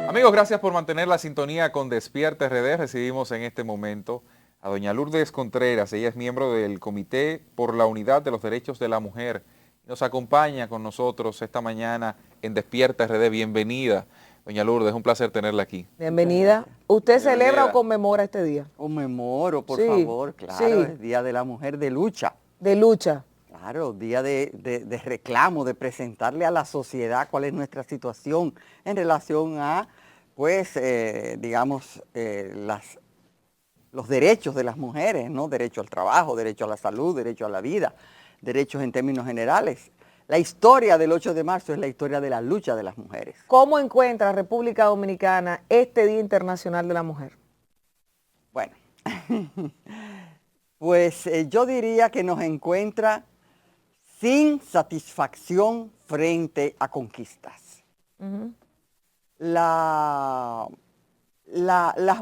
Amigos, gracias por mantener la sintonía con Despierta RD. Recibimos en este momento a doña Lourdes Contreras. Ella es miembro del Comité por la Unidad de los Derechos de la Mujer. Nos acompaña con nosotros esta mañana en Despierta RD. Bienvenida, doña Lourdes. Es un placer tenerla aquí. Bienvenida. ¿Usted celebra o conmemora este día? Conmemoro, por Sí, favor, claro, sí. es Día de la Mujer de lucha. De lucha. Claro, día de reclamo, de presentarle a la sociedad cuál es nuestra situación en relación a, pues, los derechos de las mujeres, ¿no? Derecho al trabajo, derecho a la salud, derecho a la vida, derechos en términos generales. La historia del 8 de marzo es la historia de la lucha de las mujeres. ¿Cómo encuentra República Dominicana este Día Internacional de la Mujer? Bueno, pues yo diría que nos encuentra sin satisfacción frente a conquistas. Las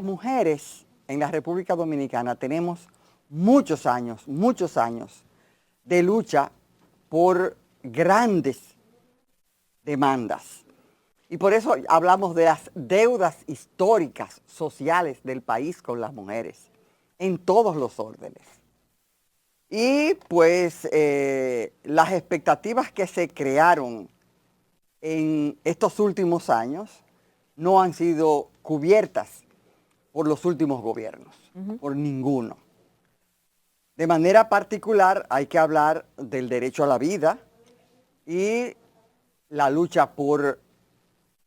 mujeres en la República Dominicana tenemos muchos años de lucha por grandes demandas. Y por eso hablamos de las deudas históricas, sociales del país con las mujeres, en todos los órdenes. Y pues las expectativas que se crearon en estos últimos años no han sido cubiertas por los últimos gobiernos, por ninguno. De manera particular hay que hablar del derecho a la vida y la lucha por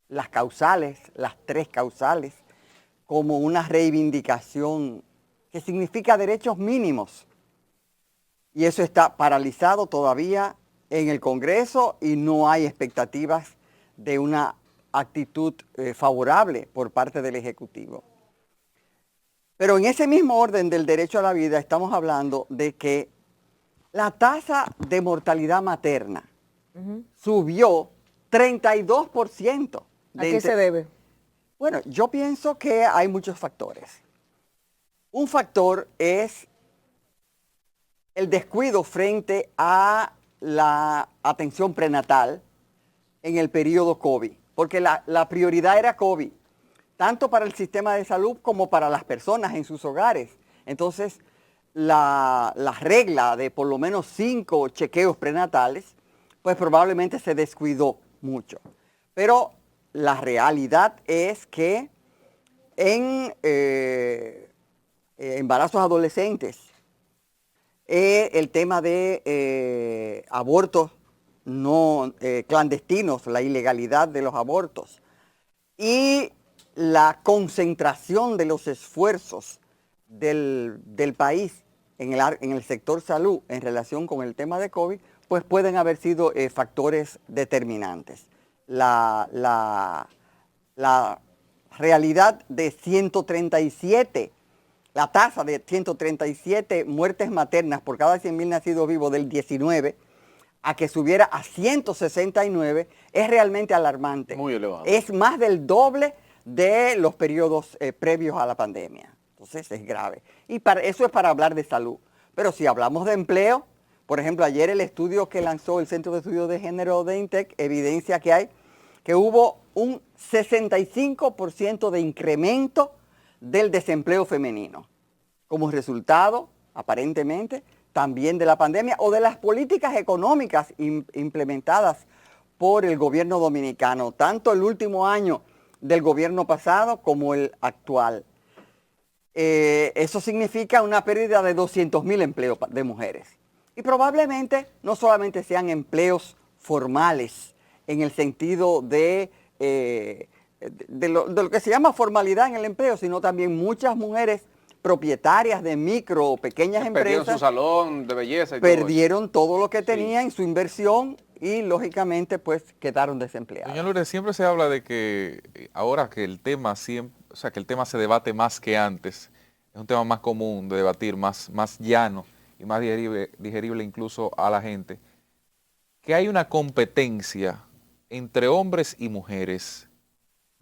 las causales, las tres causales, como una reivindicación que significa derechos mínimos. Y eso está paralizado todavía en el Congreso y no hay expectativas de una actitud favorable por parte del Ejecutivo. Pero en ese mismo orden del derecho a la vida estamos hablando de que la tasa de mortalidad materna subió 32%. ¿A qué se debe? Bueno, yo pienso que hay muchos factores. Un factor es el descuido frente a la atención prenatal en el periodo COVID, porque la prioridad era COVID, tanto para el sistema de salud como para las personas en sus hogares. Entonces, la regla de por lo menos 5 chequeos prenatales, pues probablemente se descuidó mucho. Pero la realidad es que en embarazos adolescentes, el tema de abortos no clandestinos, la ilegalidad de los abortos y la concentración de los esfuerzos del país en el sector salud en relación con el tema de COVID, pues pueden haber sido factores determinantes. La realidad de 137, la tasa de 137 muertes maternas por cada 100.000 nacidos vivos del 19 a que subiera a 169 es realmente alarmante. Muy elevado. Es más del doble de los periodos previos a la pandemia. Entonces es grave. Y eso es para hablar de salud. Pero si hablamos de empleo, por ejemplo, ayer el estudio que lanzó el Centro de Estudios de Género de INTEC evidencia que hubo un 65% de incremento del desempleo femenino, como resultado, aparentemente, también de la pandemia o de las políticas económicas implementadas por el gobierno dominicano, tanto el último año del gobierno pasado como el actual. Eso significa una pérdida de 200.000 empleos de mujeres. Y probablemente no solamente sean empleos formales, en el sentido de lo que se llama formalidad en el empleo, sino también muchas mujeres propietarias de micro o pequeñas empresas Perdieron su salón de belleza y perdieron todo lo que tenían, su inversión, y lógicamente pues quedaron desempleadas. Doña Lourdes, siempre se habla de que ahora que el tema que el tema se debate más que antes, es un tema más común de debatir, más llano y más digerible incluso a la gente, que hay una competencia entre hombres y mujeres.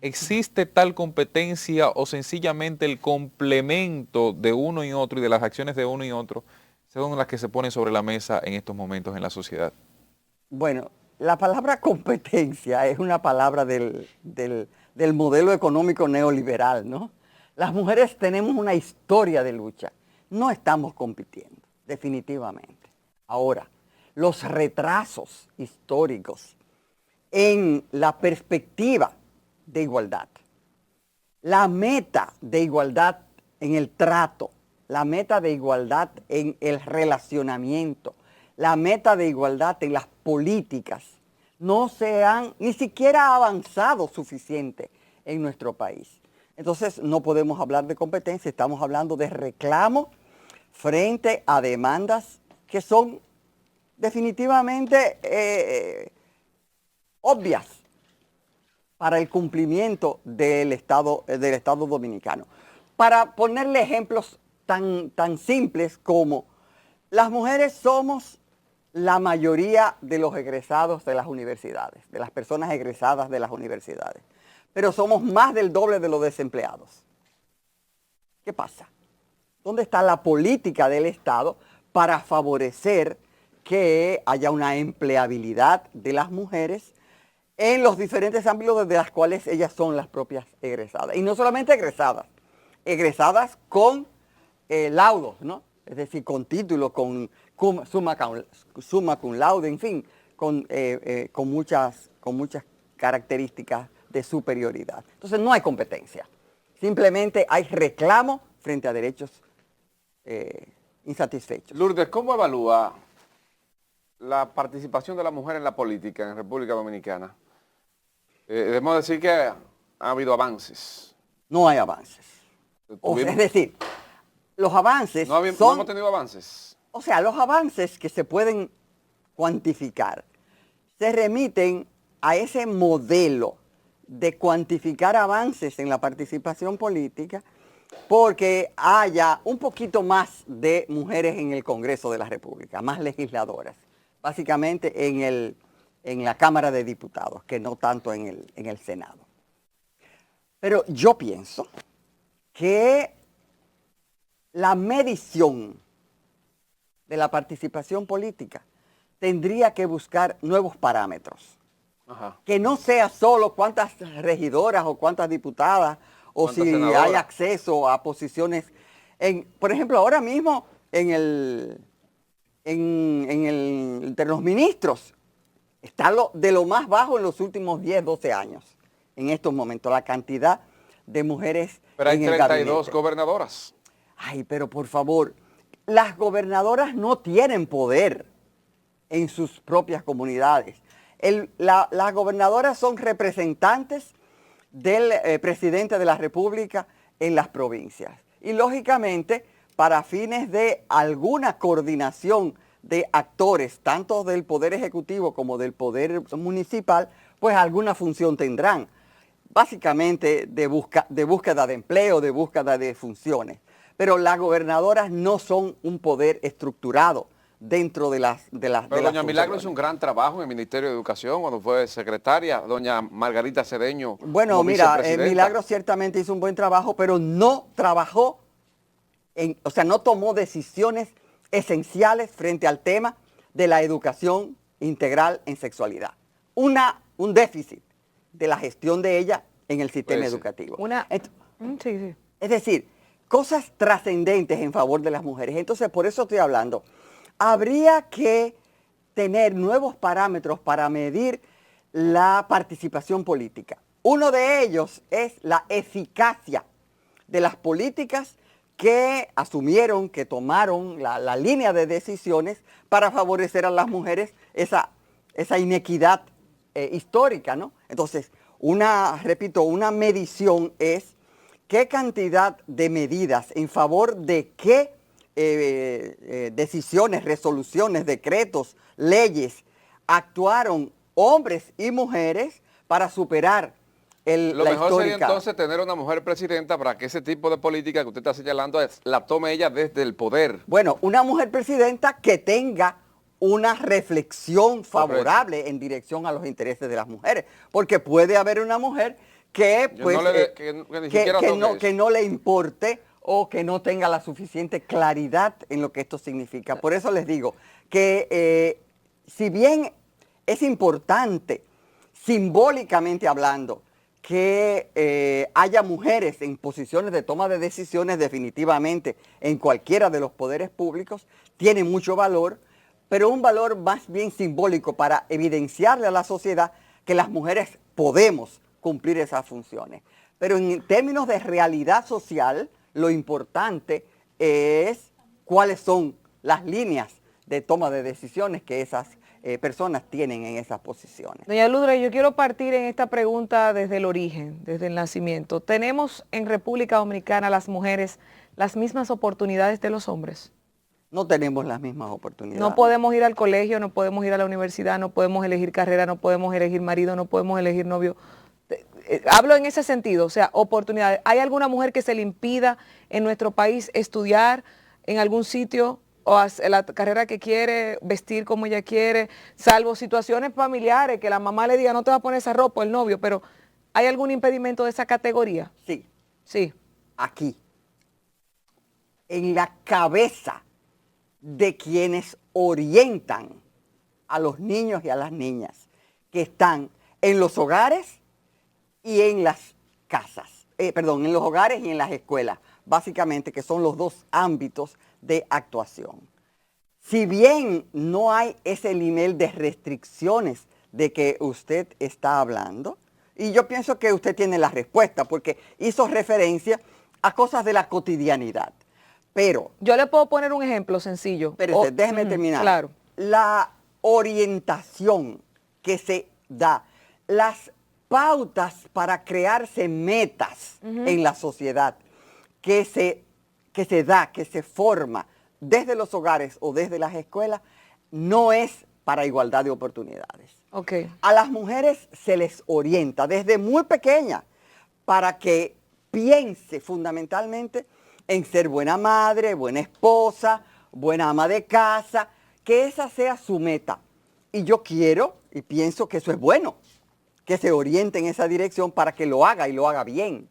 ¿Existe tal competencia o sencillamente el complemento de uno y otro y de las acciones de uno y otro son las que se ponen sobre la mesa en estos momentos en la sociedad? Bueno, la palabra competencia es una palabra del del modelo económico neoliberal, ¿no? Las mujeres tenemos una historia de lucha. No estamos compitiendo, definitivamente. Ahora, los retrasos históricos en la perspectiva de igualdad, la meta de igualdad en el trato, la meta de igualdad en el relacionamiento, la meta de igualdad en las políticas, no se han ni siquiera avanzado suficiente en nuestro país. Entonces no podemos hablar de competencia, estamos hablando de reclamo frente a demandas que son definitivamente obvias para el cumplimiento del Estado dominicano. Para ponerle ejemplos tan simples como las mujeres somos la mayoría de los egresados de las universidades, de las personas egresadas de las universidades, pero somos más del doble de los desempleados. ¿Qué pasa? ¿Dónde está la política del Estado para favorecer que haya una empleabilidad de las mujeres en los diferentes ámbitos de las cuales ellas son las propias egresadas? Y no solamente egresadas con laudos, ¿no? Es decir, con títulos, con summa cum laude, en fin, con muchas características de superioridad. Entonces no hay competencia, simplemente hay reclamo frente a derechos insatisfechos. Lourdes, ¿cómo evalúa la participación de la mujer en la política en República Dominicana? Debemos decir que ha habido avances. No hay avances. Es decir, los avances no hemos tenido avances. O sea, los avances que se pueden cuantificar se remiten a ese modelo de cuantificar avances en la participación política porque haya un poquito más de mujeres en el Congreso de la República, más legisladoras, básicamente en la Cámara de Diputados, que no tanto en el Senado. Pero yo pienso que la medición de la participación política tendría que buscar nuevos parámetros. Ajá. Que no sea solo cuántas regidoras o cuántas diputadas o si senadoras hay acceso a posiciones. Por ejemplo, ahora mismo entre los ministros está de lo más bajo en los últimos 10, 12 años. En estos momentos, la cantidad de mujeres Pero hay en el 32 gabinete. gobernadoras. Ay, pero por favor, las gobernadoras no tienen poder en sus propias comunidades. Las gobernadoras son representantes del presidente de la República en las provincias. Y lógicamente, para fines de alguna coordinación de actores, tanto del Poder Ejecutivo como del Poder Municipal, pues alguna función tendrán. Básicamente de búsqueda de empleo, de búsqueda de funciones. Pero las gobernadoras no son un poder estructurado dentro de las Pero doña Milagro hizo un gran trabajo en el Ministerio de Educación cuando fue secretaria, doña Margarita Cedeño. Bueno, como mira, vicepresidenta. Milagro ciertamente hizo un buen trabajo, pero no trabajó, o sea, no tomó decisiones esenciales frente al tema de la educación integral en sexualidad. Un déficit de la gestión de ella en el sistema educativo. Sí. Es decir, cosas trascendentes en favor de las mujeres. Entonces, por eso estoy hablando. Habría que tener nuevos parámetros para medir la participación política. Uno de ellos es la eficacia de las políticas que asumieron, que tomaron la línea de decisiones para favorecer a las mujeres esa inequidad histórica, ¿no? Entonces, una medición es qué cantidad de medidas en favor de qué decisiones, resoluciones, decretos, leyes actuaron hombres y mujeres para superar Lo la mejor histórica. sería entonces tener una mujer presidenta para que ese tipo de política que usted está señalando la tome ella desde el poder. Bueno, una mujer presidenta que tenga una reflexión favorable en dirección a los intereses de las mujeres, porque puede haber una mujer que pues que no le importe o que no tenga la suficiente claridad en lo que esto significa. Por eso les digo que si bien es importante, simbólicamente hablando, que haya mujeres en posiciones de toma de decisiones definitivamente en cualquiera de los poderes públicos tiene mucho valor, pero un valor más bien simbólico para evidenciarle a la sociedad que las mujeres podemos cumplir esas funciones. Pero en términos de realidad social, lo importante es cuáles son las líneas de toma de decisiones que esas personas tienen en esas posiciones. Doña Lourdes, yo quiero partir en esta pregunta desde el origen, desde el nacimiento. ¿Tenemos en República Dominicana las mujeres las mismas oportunidades de los hombres? No tenemos las mismas oportunidades. No podemos ir al colegio, no podemos ir a la universidad, no podemos elegir carrera, no podemos elegir marido, no podemos elegir novio. Hablo en ese sentido, o sea, oportunidades. ¿Hay alguna mujer que se le impida en nuestro país estudiar en algún sitio o hacer la carrera que quiere, vestir como ella quiere, salvo situaciones familiares, que la mamá le diga no te va a poner esa ropa, el novio, pero ¿hay algún impedimento de esa categoría? Sí. Sí. Aquí, en la cabeza de quienes orientan a los niños y a las niñas que están en los hogares y en las casas, en los hogares y en las escuelas, básicamente, que son los dos ámbitos de actuación. Si bien no hay ese nivel de restricciones de que usted está hablando, y yo pienso que usted tiene la respuesta, porque hizo referencia a cosas de la cotidianidad, pero... Yo le puedo poner un ejemplo sencillo. Espérese, déjeme terminar. Claro. La orientación que se da, las pautas para crearse metas en la sociedad, que se forma desde los hogares o desde las escuelas, no es para igualdad de oportunidades. Okay. A las mujeres se les orienta desde muy pequeña para que piense fundamentalmente en ser buena madre, buena esposa, buena ama de casa, que esa sea su meta. Y yo quiero y pienso que eso es bueno, que se oriente en esa dirección para que lo haga y lo haga bien.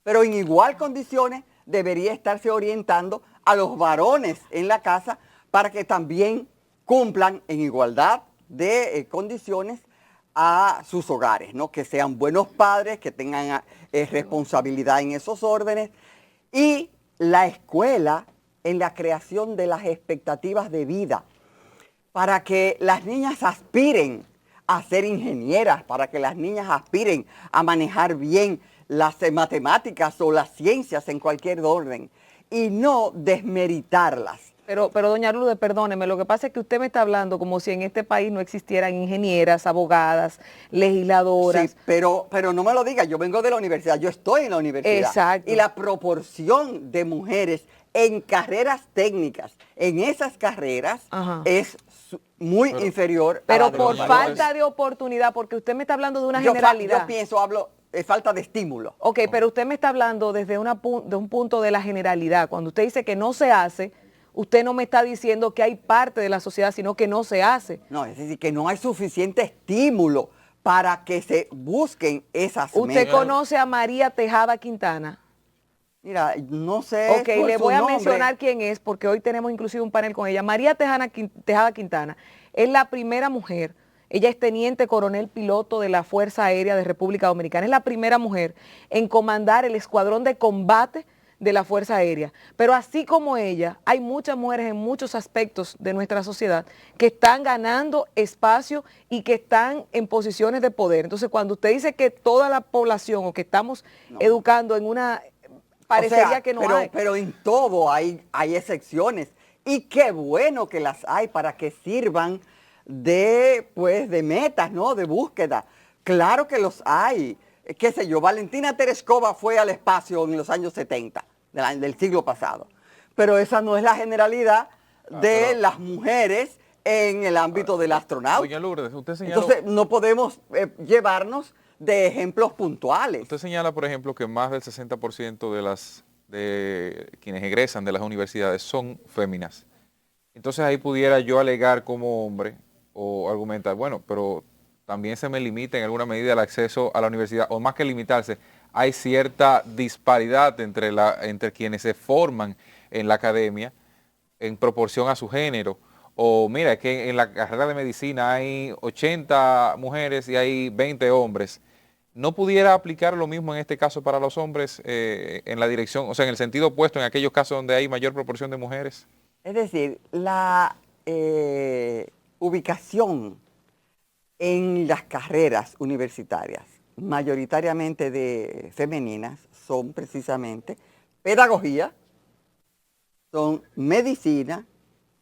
Pero en igual condiciones debería estarse orientando a los varones en la casa para que también cumplan en igualdad de condiciones a sus hogares, ¿no? Que sean buenos padres, que tengan responsabilidad en esos órdenes. Y la escuela en la creación de las expectativas de vida, para que las niñas aspiren a ser ingenieras, para que las niñas aspiren a manejar bien las matemáticas o las ciencias en cualquier orden y no desmeritarlas. Pero doña Lourdes, perdóneme, lo que pasa es que usted me está hablando como si en este país no existieran ingenieras, abogadas, legisladoras. Sí, pero no me lo diga, yo vengo de la universidad, yo estoy en la universidad. Exacto. Y la proporción de mujeres en carreras técnicas, en esas carreras, es muy inferior a la de por los varones. falta de oportunidad, porque usted me está hablando de una generalidad. Yo hablo falta de estímulo. Ok, pero usted me está hablando desde un punto de la generalidad. Cuando usted dice que no se hace, usted no me está diciendo que hay parte de la sociedad, sino que no se hace. No, es decir, que no hay suficiente estímulo para que se busquen esas metas. ¿Usted conoce a María Tejada Quintana? Mira, no sé. Ok, le voy a mencionar quién es, porque hoy tenemos inclusive un panel con ella. María Tejada Quintana es la primera mujer. Ella es teniente coronel piloto de la Fuerza Aérea de República Dominicana. Es la primera mujer en comandar el escuadrón de combate de la Fuerza Aérea. Pero así como ella, hay muchas mujeres en muchos aspectos de nuestra sociedad que están ganando espacio y que están en posiciones de poder. Entonces, cuando usted dice que toda la población o que estamos educando en una... Parecería que no hay. Pero en todo hay excepciones. Y qué bueno que las hay para que sirvan de metas, ¿no? De búsqueda. Claro que los hay. Qué sé yo, Valentina Tereshkova fue al espacio en los años 70 del siglo pasado. Pero esa no es la generalidad de las mujeres en el ámbito del astronauta. Doña Lourdes, usted señaló... Entonces, no podemos llevarnos de ejemplos puntuales. Usted señala, por ejemplo, que más del 60% de quienes egresan de las universidades son féminas. Entonces ahí pudiera yo alegar como hombre o argumentar, bueno, pero también se me limita en alguna medida el acceso a la universidad, o más que limitarse, hay cierta disparidad entre quienes se forman en la academia en proporción a su género. O mira, es que en la carrera de medicina hay 80 mujeres y hay 20 hombres. ¿no pudiera aplicar lo mismo en este caso para los hombres en la dirección, o sea, en el sentido opuesto, en aquellos casos donde hay mayor proporción de mujeres? Es decir, la ubicación en las carreras universitarias, mayoritariamente de femeninas, son precisamente pedagogía, son medicina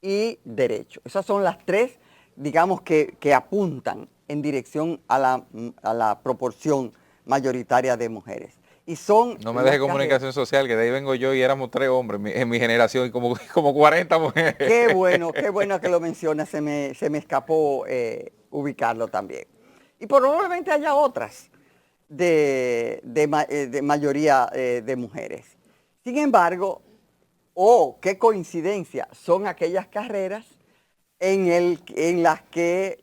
y derecho. Esas son las tres, digamos, que apuntan en dirección a la proporción mayoritaria de mujeres. Y son no me deje comunicación social, que de ahí vengo yo y éramos 3 hombres en mi generación y como 40 mujeres. Qué bueno que lo mencionas, se me escapó ubicarlo también. Y probablemente haya otras de mayoría de mujeres. Sin embargo, qué coincidencia, son aquellas carreras en las que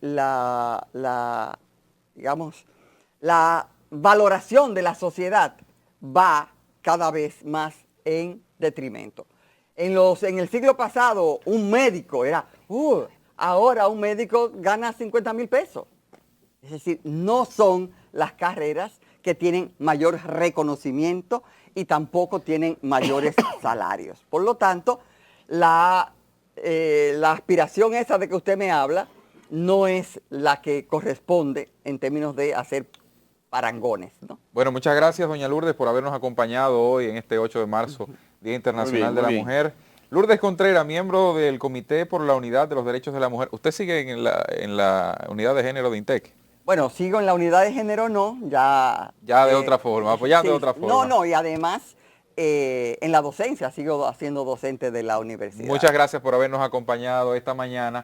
digamos, la valoración de la sociedad va cada vez más en detrimento. En el siglo pasado, un médico era, ahora un médico gana 50,000 pesos. Es decir, no son las carreras que tienen mayor reconocimiento y tampoco tienen mayores salarios. Por lo tanto, la aspiración esa de que usted me habla no es la que corresponde en términos de hacer parangones, ¿no? Bueno, muchas gracias, doña Lourdes, por habernos acompañado hoy en este 8 de marzo, Día Internacional de la Mujer. Lourdes Contreras, miembro del Comité por la Unidad de los Derechos de la Mujer. ¿Usted sigue en la unidad de género de INTEC? Bueno, sigo en la unidad de género, no, ya... Ya de otra forma, apoyando de otra forma. No, y además en la docencia, sigo siendo docente de la universidad. Muchas gracias por habernos acompañado esta mañana.